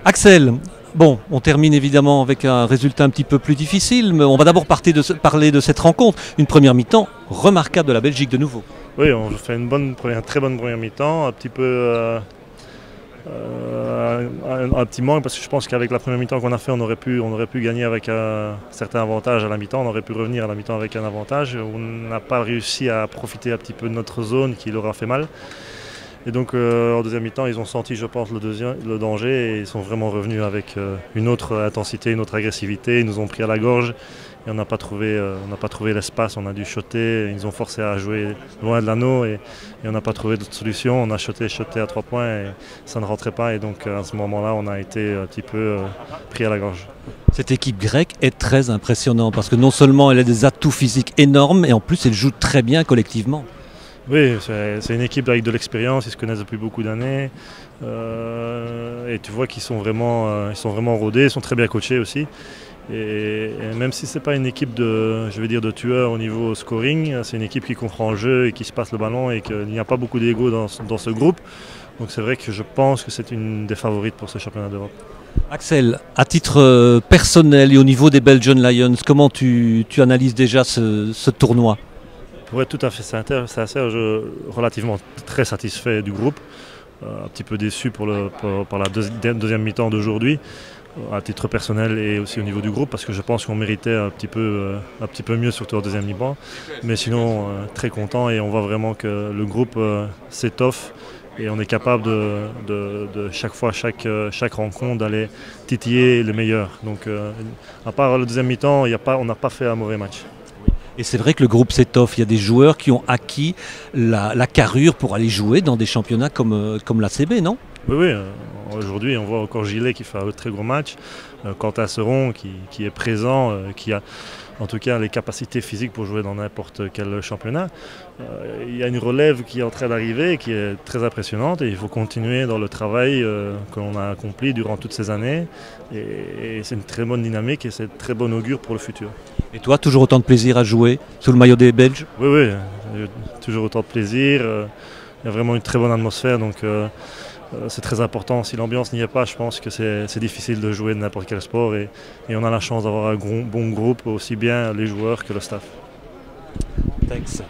Axel, bon, on termine évidemment avec un résultat un petit peu plus difficile, mais on va d'abord parler de cette rencontre. Une première mi-temps remarquable de la Belgique de nouveau. Oui, on fait une très bonne première mi-temps, un petit peu un petit manque parce que je pense qu'avec la première mi-temps qu'on a fait, on aurait pu gagner avec un certain avantage à la mi-temps, on aurait pu revenir à la mi-temps avec un avantage. On n'a pas réussi à profiter un petit peu de notre zone qui leur a fait mal. Et donc en deuxième mi-temps, ils ont senti, je pense, le danger et ils sont vraiment revenus avec une autre intensité, une autre agressivité. Ils nous ont pris à la gorge et on n'a pas trouvé l'espace. On a dû shotter. Ils nous ont forcé à jouer loin de l'anneau et on n'a pas trouvé d'autre solution. On a shoté à 3 points et ça ne rentrait pas. Et donc à ce moment-là, on a été un petit peu pris à la gorge. Cette équipe grecque est très impressionnante parce que non seulement elle a des atouts physiques énormes, et en plus elle joue très bien collectivement. Oui, c'est une équipe avec de l'expérience, ils se connaissent depuis beaucoup d'années. Et tu vois qu'ils sont vraiment rodés, ils sont très bien coachés aussi. Et même si ce n'est pas une équipe de tueurs au niveau scoring, c'est une équipe qui comprend le jeu et qui se passe le ballon et qu'il n'y a pas beaucoup d'ego dans ce groupe. Donc c'est vrai que je pense que c'est une des favorites pour ce championnat d'Europe. Axel, à titre personnel et au niveau des Belgian Lions, comment tu analyses déjà ce tournoi? Pour être tout à fait sincère, je suis relativement très satisfait du groupe. Un petit peu déçu par la deuxième mi-temps d'aujourd'hui, à titre personnel et aussi au niveau du groupe, parce que je pense qu'on méritait un petit peu mieux, surtout en deuxième mi-temps. Mais sinon, très content et on voit vraiment que le groupe s'étoffe et on est capable de chaque rencontre d'aller titiller les meilleurs. Donc, à part le deuxième mi-temps, on n'a pas fait un mauvais match. Et c'est vrai que le groupe s'étoffe, il y a des joueurs qui ont acquis la carrure pour aller jouer dans des championnats comme l'ACB, non? Oui. Aujourd'hui, on voit encore Gilet qui fait un très gros match, Quentin Seron qui est présent, qui a en tout cas les capacités physiques pour jouer dans n'importe quel championnat. Il y a une relève qui est en train d'arriver, qui est très impressionnante et il faut continuer dans le travail que l'on a accompli durant toutes ces années. Et c'est une très bonne dynamique et c'est très bon augure pour le futur. Et toi, toujours autant de plaisir à jouer sous le maillot des Belges? Oui, toujours autant de plaisir. Il y a vraiment une très bonne atmosphère, donc c'est très important. Si l'ambiance n'y est pas, je pense que c'est difficile de jouer de n'importe quel sport et on a la chance d'avoir un bon groupe, aussi bien les joueurs que le staff. Thanks.